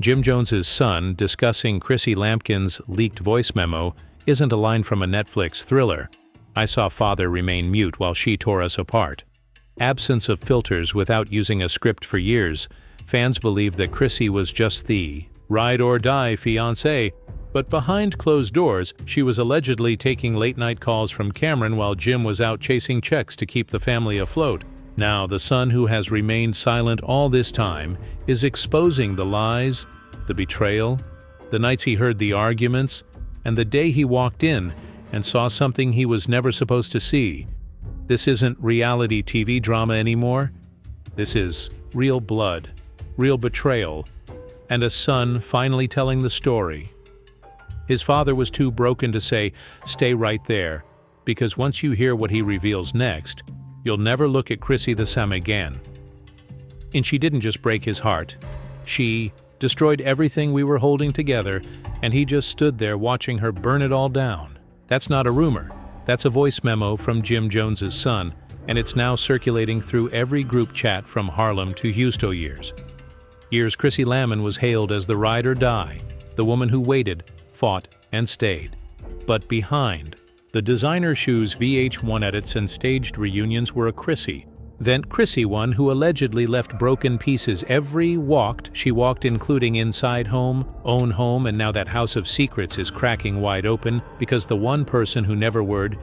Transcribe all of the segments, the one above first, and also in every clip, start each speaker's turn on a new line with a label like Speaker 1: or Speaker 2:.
Speaker 1: Jim Jones's son discussing Chrissy Lampkin's leaked voice memo isn't a line from a Netflix thriller. I saw father remain mute while she tore us apart. Absence of filters without using a script for years, fans believe that Chrissy was just the ride-or-die fiancé, but behind closed doors, she was allegedly taking late-night calls from Cameron while Jim was out chasing checks to keep the family afloat. Now, the son who has remained silent all this time is exposing the lies, the betrayal, the nights he heard the arguments, and the day he walked in and saw something he was never supposed to see. This isn't reality TV drama anymore. This is real blood, real betrayal, and a son finally telling the story. His father was too broken to say, "Stay right there," because once you hear what he reveals next, you'll never look at Chrissy the same again. And she didn't just break his heart. She destroyed everything we were holding together, and he just stood there watching her burn it all down. That's not a rumor. That's a voice memo from Jim Jones's son, and it's now circulating through every group chat from Harlem to Houston years. Chrissy Lamon was hailed as the ride or die, the woman who waited, fought, and stayed. But behind the designer shoes, VH1 edits, and staged reunions were a Chrissy. Then Chrissy one who allegedly left broken pieces every walked she walked, including inside home, own home, and now that house of secrets is cracking wide open because the one person who never word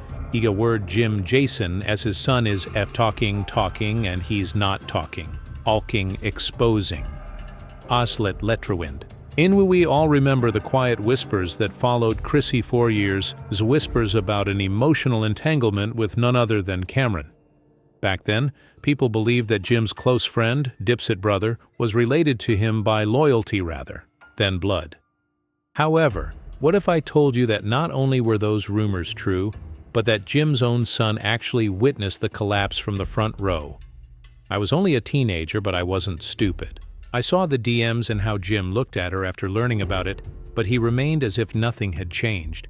Speaker 1: Jim Jason as his son is talking, and he's not talking. Alking, exposing. Oslet Letrowind. In we all remember the quiet whispers that followed Chrissy 4 years, whispers about an emotional entanglement with none other than Cameron. Back then, people believed that Jim's close friend, dipset brother, was related to him by loyalty rather than blood. However, what if I told you that not only were those rumors true, but that Jim's own son actually witnessed the collapse from the front row? I was only a teenager, but I wasn't stupid. I saw the DMs and how Jim looked at her after learning about it, but he remained as if nothing had changed.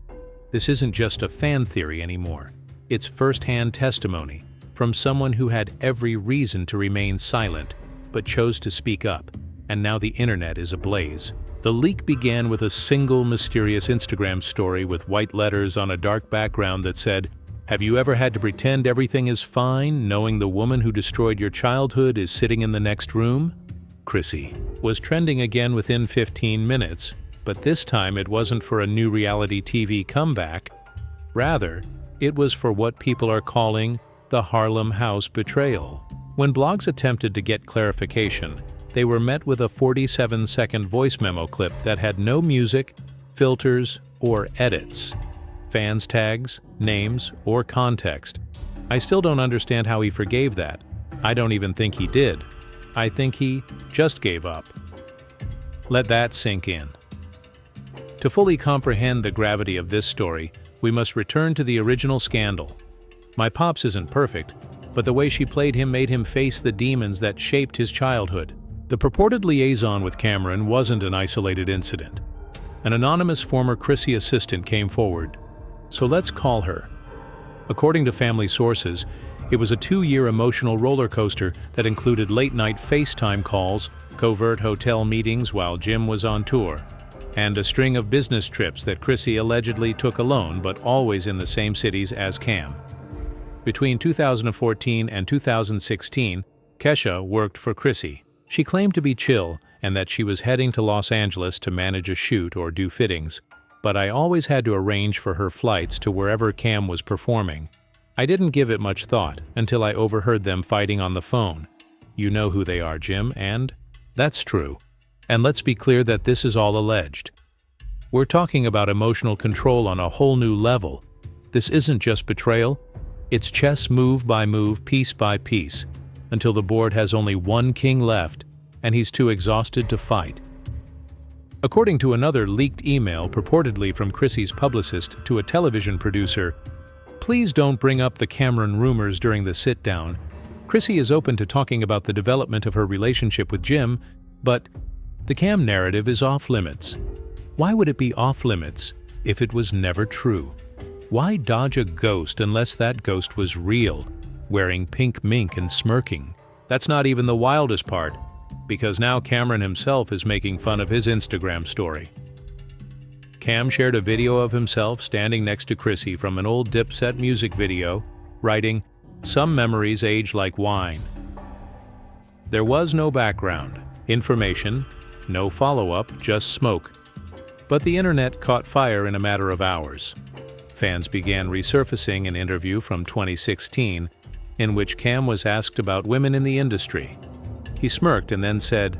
Speaker 1: This isn't just a fan theory anymore. It's first-hand testimony from someone who had every reason to remain silent, but chose to speak up, and now the internet is ablaze. The leak began with a single mysterious Instagram story with white letters on a dark background that said, "Have you ever had to pretend everything is fine, knowing the woman who destroyed your childhood is sitting in the next room?" Chrissy was trending again within 15 minutes, but this time it wasn't for a new reality TV comeback. Rather, it was for what people are calling the Harlem House betrayal. When blogs attempted to get clarification, they were met with a 47-second voice memo clip that had no music, filters, or edits, fans tags, names, or context. I still don't understand how he forgave that. I don't even think he did. I think he just gave up. Let that sink in. To fully comprehend the gravity of this story, we must return to the original scandal. My pops isn't perfect, but the way she played him made him face the demons that shaped his childhood. The purported liaison with Cameron wasn't an isolated incident. An anonymous former Chrissy assistant came forward, so let's call her. According to family sources, it was a 2-year emotional roller coaster that included late-night FaceTime calls, covert hotel meetings while Jim was on tour, and a string of business trips that Chrissy allegedly took alone but always in the same cities as Cam. Between 2014 and 2016, Kesha worked for Chrissy. She claimed to be chill and that she was heading to Los Angeles to manage a shoot or do fittings, but I always had to arrange for her flights to wherever Cam was performing. I didn't give it much thought until I overheard them fighting on the phone. "You know who they are, Jim," and that's true. And let's be clear that this is all alleged. We're talking about emotional control on a whole new level. This isn't just betrayal. It's chess move by move, piece by piece, until the board has only one king left, and he's too exhausted to fight. According to another leaked email purportedly from Chrissy's publicist to a television producer, "Please don't bring up the Cameron rumors during the sit-down. Chrissy is open to talking about the development of her relationship with Jim, but the Cam narrative is off-limits." Why would it be off-limits if it was never true? Why dodge a ghost unless that ghost was real, wearing pink mink and smirking? That's not even the wildest part. because now Cameron himself is making fun of his Instagram story. Cam shared a video of himself standing next to Chrissy from an old Dipset music video, writing, "Some memories age like wine." There was no background information, no follow-up, just smoke. But the internet caught fire in a matter of hours. Fans began resurfacing an interview from 2016 in which Cam was asked about women in the industry. He smirked and then said,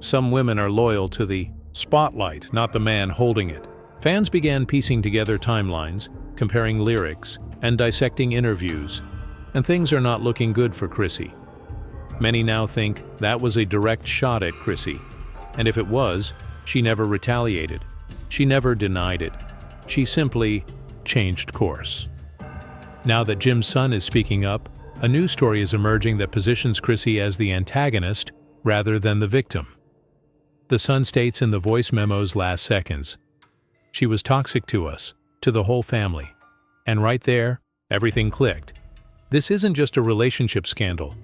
Speaker 1: "Some women are loyal to the spotlight, not the man holding it." Fans began piecing together timelines, comparing lyrics, and dissecting interviews, and things are not looking good for Chrissy. Many now think that was a direct shot at Chrissy, and if it was, she never retaliated. She never denied it. She simply changed course. Now that Jim's son is speaking up, a new story is emerging that positions Chrissy as the antagonist rather than the victim. The son states in the voice memo's last seconds, "She was toxic to us, to the whole family." And right there, everything clicked. This isn't just a relationship scandal.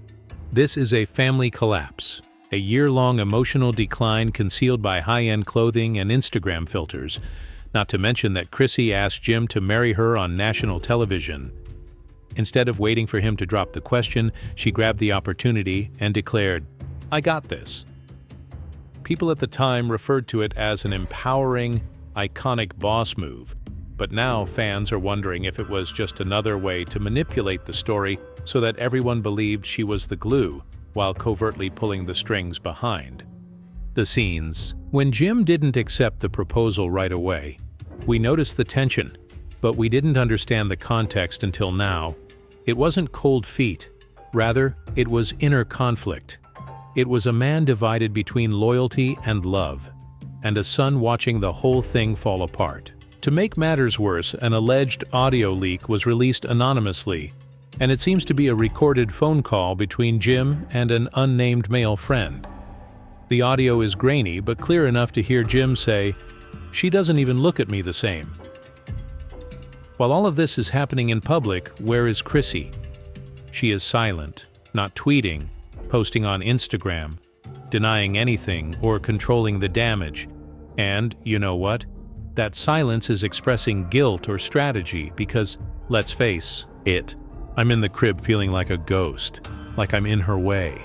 Speaker 1: This is a family collapse, a year-long emotional decline concealed by high-end clothing and Instagram filters, not to mention that Chrissy asked Jim to marry her on national television. Instead of waiting for him to drop the question, she grabbed the opportunity and declared, "I got this." People at the time referred to it as an empowering, iconic boss move, but now fans are wondering if it was just another way to manipulate the story so that everyone believed she was the glue, while covertly pulling the strings behind. The scenes. When Jim didn't accept the proposal right away, we noticed the tension, but we didn't understand the context until now. It wasn't cold feet. Rather, it was inner conflict. It was a man divided between loyalty and love, and a son watching the whole thing fall apart. To make matters worse, an alleged audio leak was released anonymously, and it seems to be a recorded phone call between Jim and an unnamed male friend. The audio is grainy but clear enough to hear Jim say, "She doesn't even look at me the same." While all of this is happening in public, where is Chrissy? She is silent, not tweeting, posting on Instagram, denying anything or controlling the damage. And, you know what? That silence is expressing guilt or strategy because, let's face it, I'm in the crib feeling like a ghost, like I'm in her way.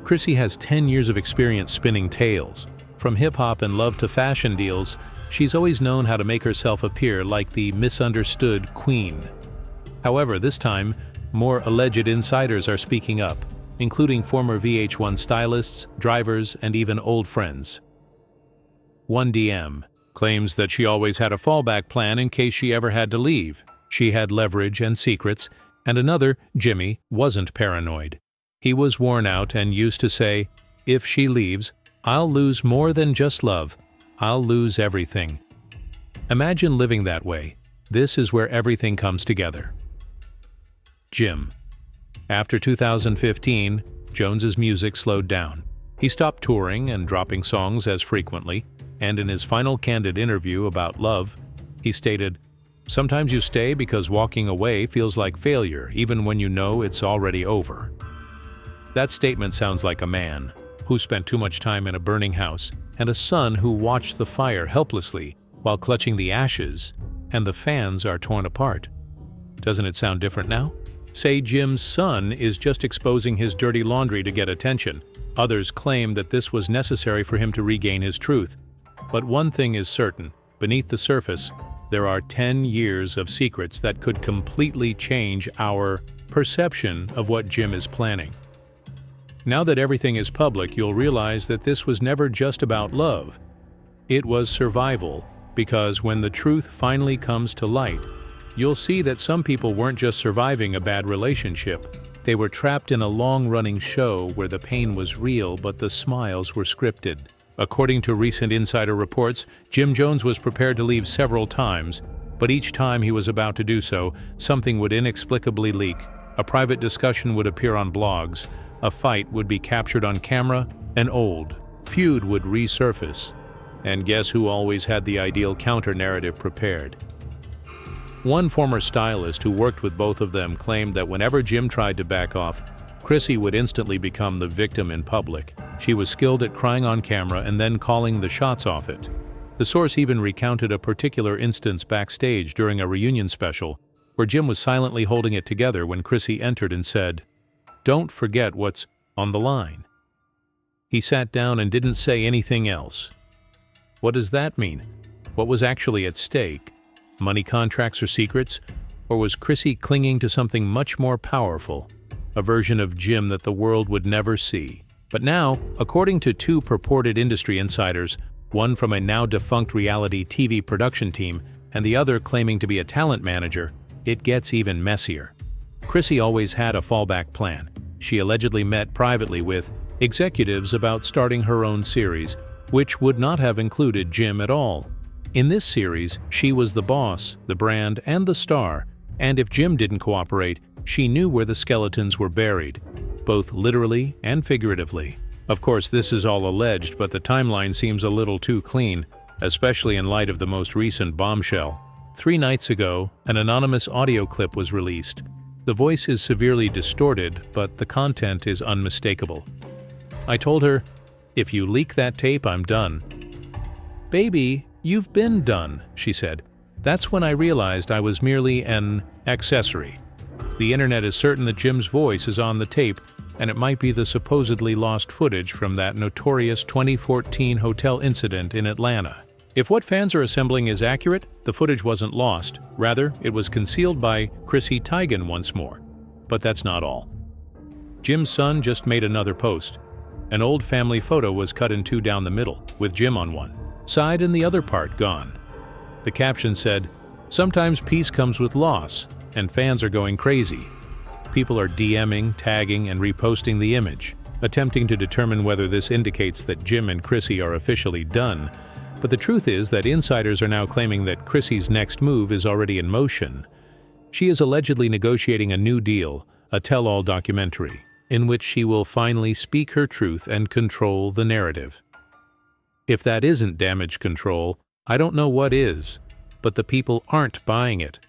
Speaker 1: Chrissy has 10 years of experience spinning tales. From hip-hop and love to fashion deals, she's always known how to make herself appear like the misunderstood queen. However, this time, more alleged insiders are speaking up, including former VH1 stylists, drivers, and even old friends. One DM claims that she always had a fallback plan in case she ever had to leave. She had leverage and secrets, and another, Jimmy, wasn't paranoid. He was worn out and used to say, "If she leaves, I'll lose more than just love. I'll lose everything." Imagine living that way. This is where everything comes together. Jim. After 2015, Jones's music slowed down. He stopped touring and dropping songs as frequently, and in his final candid interview about love, he stated, "Sometimes you stay because walking away feels like failure, even when you know it's already over." That statement sounds like a man who spent too much time in a burning house and a son who watched the fire helplessly while clutching the ashes, and the fans are torn apart. Doesn't it sound different now? Say Jim's son is just exposing his dirty laundry to get attention. Others claim that this was necessary for him to regain his truth. But one thing is certain, beneath the surface, there are 10 years of secrets that could completely change our perception of what Jim is planning. Now that everything is public, you'll realize that this was never just about love. It was survival, because when the truth finally comes to light, you'll see that some people weren't just surviving a bad relationship. They were trapped in a long-running show where the pain was real but the smiles were scripted. According to recent insider reports, Jim Jones was prepared to leave several times, but each time he was about to do so, something would inexplicably leak. A private discussion would appear on blogs, a fight would be captured on camera, an old feud would resurface. And guess who always had the ideal counter-narrative prepared? One former stylist who worked with both of them claimed that whenever Jim tried to back off, Chrissy would instantly become the victim in public. She was skilled at crying on camera and then calling the shots off it. The source even recounted a particular instance backstage during a reunion special, where Jim was silently holding it together when Chrissy entered and said, "Don't forget what's on the line." He sat down and didn't say anything else. What does that mean? What was actually at stake? Money contracts or secrets? Or was Chrissy clinging to something much more powerful? A version of Jim that the world would never see. But now, according to two purported industry insiders, one from a now-defunct reality TV production team and the other claiming to be a talent manager, it gets even messier. Chrissy always had a fallback plan. She allegedly met privately with executives about starting her own series, which would not have included Jim at all. In this series, she was the boss, the brand, and the star, and if Jim didn't cooperate, she knew where the skeletons were buried, both literally and figuratively. Of course, this is all alleged, but the timeline seems a little too clean, especially in light of the most recent bombshell. 3 nights ago, an anonymous audio clip was released. The voice is severely distorted, but the content is unmistakable. I told her, "If you leak that tape, I'm done." "Baby, you've been done," she said. That's when I realized I was merely an accessory. The internet is certain that Jim's voice is on the tape, and it might be the supposedly lost footage from that notorious 2014 hotel incident in Atlanta. If what fans are assembling is accurate, the footage wasn't lost. Rather, it was concealed by Chrissy Teigen once more. But that's not all. Jim's son just made another post. An old family photo was cut in 2 down the middle, with Jim on one side and the other part gone. The caption said, "Sometimes peace comes with loss, and fans are going crazy." People are DMing, tagging, and reposting the image, attempting to determine whether this indicates that Jim and Chrissy are officially done. But the truth is that insiders are now claiming that Chrissy's next move is already in motion. She is allegedly negotiating a new deal, a tell-all documentary, in which she will finally speak her truth and control the narrative. If that isn't damage control, I don't know what is, but the people aren't buying it.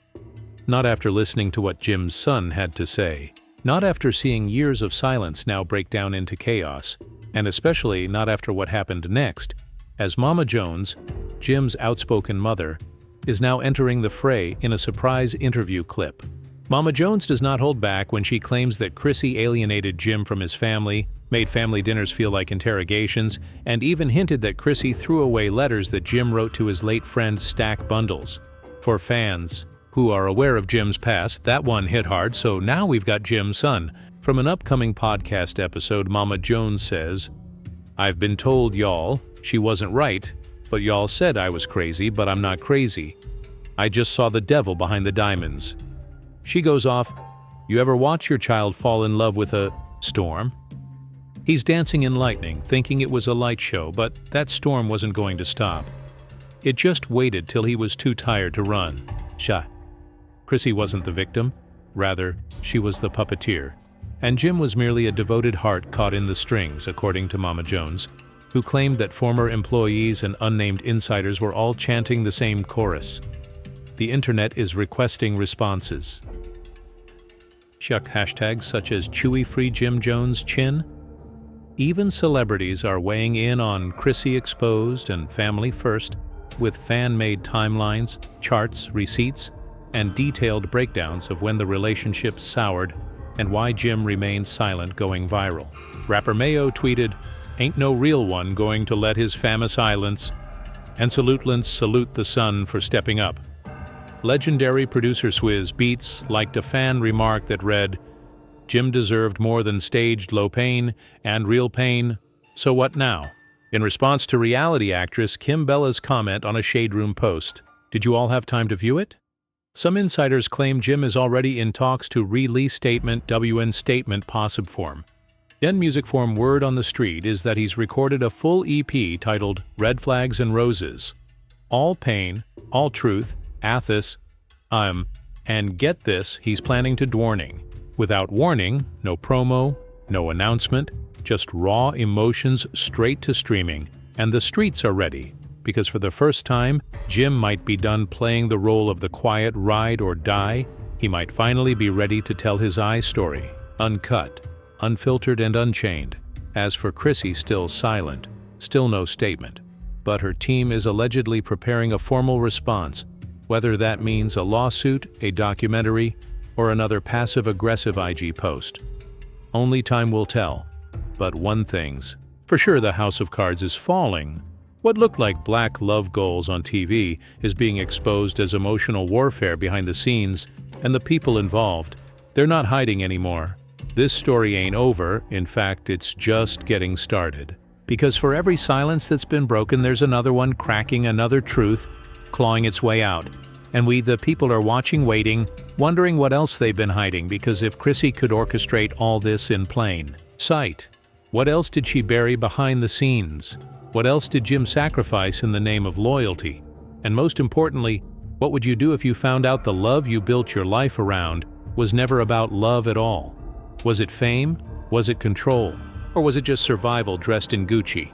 Speaker 1: Not after listening to what Jim's son had to say. Not after seeing years of silence now break down into chaos, and especially not after what happened next, as Mama Jones, Jim's outspoken mother, is now entering the fray in a surprise interview clip. Mama Jones does not hold back when she claims that Chrissy alienated Jim from his family, made family dinners feel like interrogations, and even hinted that Chrissy threw away letters that Jim wrote to his late friend Stack Bundles. For fans who are aware of Jim's past, that one hit hard, so now we've got Jim's son. From an upcoming podcast episode, Mama Jones says, "I've been told, y'all, she wasn't right, but y'all said I was crazy, but I'm not crazy. I just saw the devil behind the diamonds." She goes off, "You ever watch your child fall in love with a storm?" He's dancing in lightning, thinking it was a light show, but that storm wasn't going to stop. It just waited till he was too tired to run. Sha. Chrissy wasn't the victim. Rather, she was the puppeteer. And Jim was merely a devoted heart caught in the strings, according to Mama Jones, who claimed that former employees and unnamed insiders were all chanting the same chorus. The internet is requesting responses. Shuck hashtags such as Chewy Free Jim Jones Chin. Even celebrities are weighing in on Chrissy Exposed and Family First with fan-made timelines, charts, receipts, and detailed breakdowns of when the relationship soured and why Jim remained silent going viral. Rapper Mayo tweeted, "Ain't no real one going to let his famous islands, and salute the sun for stepping up." Legendary producer Swizz Beatz liked a fan remark that read, "Jim deserved more than staged low pain and real pain, so what now?" In response to reality actress Kim Bella's comment on a Shade Room post. Did you all have time to view it? Some insiders claim Jim is already in talks to release Statement WN Statement Possib form. Then music form word on the street is that he's recorded a full EP titled Red Flags and Roses. All pain, all truth, Athos, and get this, he's planning to dwarning. Without warning, no promo, no announcement, just raw emotions straight to streaming, and the streets are ready, because for the first time, Jim might be done playing the role of the quiet ride or die. He might finally be ready to tell his story, uncut, unfiltered, and unchained. As for Chrissy, still silent, still no statement. But her team is allegedly preparing a formal response, whether that means a lawsuit, a documentary, or another passive-aggressive IG post. Only time will tell. But one thing's for sure, the house of cards is falling. What looked like black love goals on TV is being exposed as emotional warfare behind the scenes, and the people involved, they're not hiding anymore. This story ain't over. In fact, it's just getting started. Because for every silence that's been broken, there's another one cracking, another truth, clawing its way out. And we, the people, are watching, waiting, wondering what else they've been hiding, because if Chrissy could orchestrate all this in plain sight, what else did she bury behind the scenes? What else did Jim sacrifice in the name of loyalty? And most importantly, what would you do if you found out the love you built your life around was never about love at all? Was it fame? Was it control? Or was it just survival dressed in Gucci?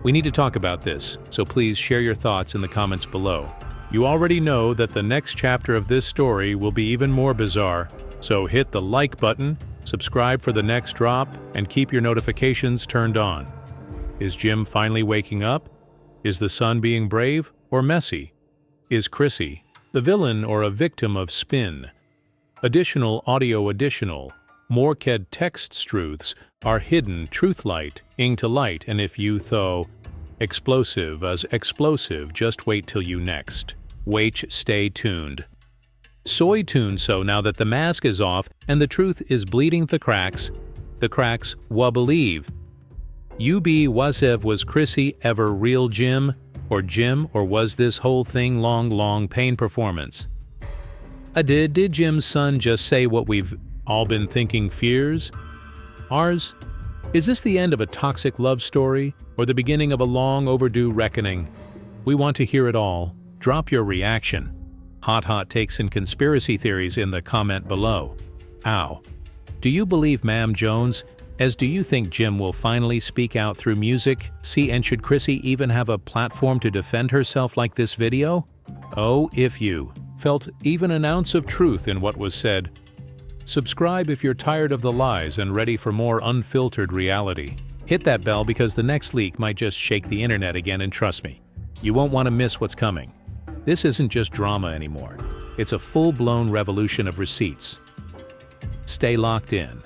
Speaker 1: We need to talk about this, so please share your thoughts in the comments below. You already know that the next chapter of this story will be even more bizarre, so hit the like button, subscribe for the next drop, and keep your notifications turned on. Is Jim finally waking up? Is the son being brave or messy? Is Chrissy the villain or a victim of spin? Additional audio additional. More KED text truths are hidden truth light, ing to light, and if you though explosive as explosive, just wait till you next. Wait, stay tuned. Soy tuned so now that the mask is off and the truth is bleeding the cracks wa believe. Was Chrissy ever real Jim, or was this whole thing long pain performance? Did Jim's son just say what we've all been thinking fears? Ours? Is this the end of a toxic love story, or the beginning of a long overdue reckoning? We want to hear it all. Drop your reaction. Hot takes and conspiracy theories in the comment below. Ow. Do you believe Ma'am Jones? As do you think Jim will finally speak out through music? And should Chrissy even have a platform to defend herself like this video? Oh, if you felt even an ounce of truth in what was said. Subscribe if you're tired of the lies and ready for more unfiltered reality. Hit that bell because the next leak might just shake the internet again, and trust me, you won't want to miss what's coming. This isn't just drama anymore. It's a full-blown revolution of receipts. Stay locked in.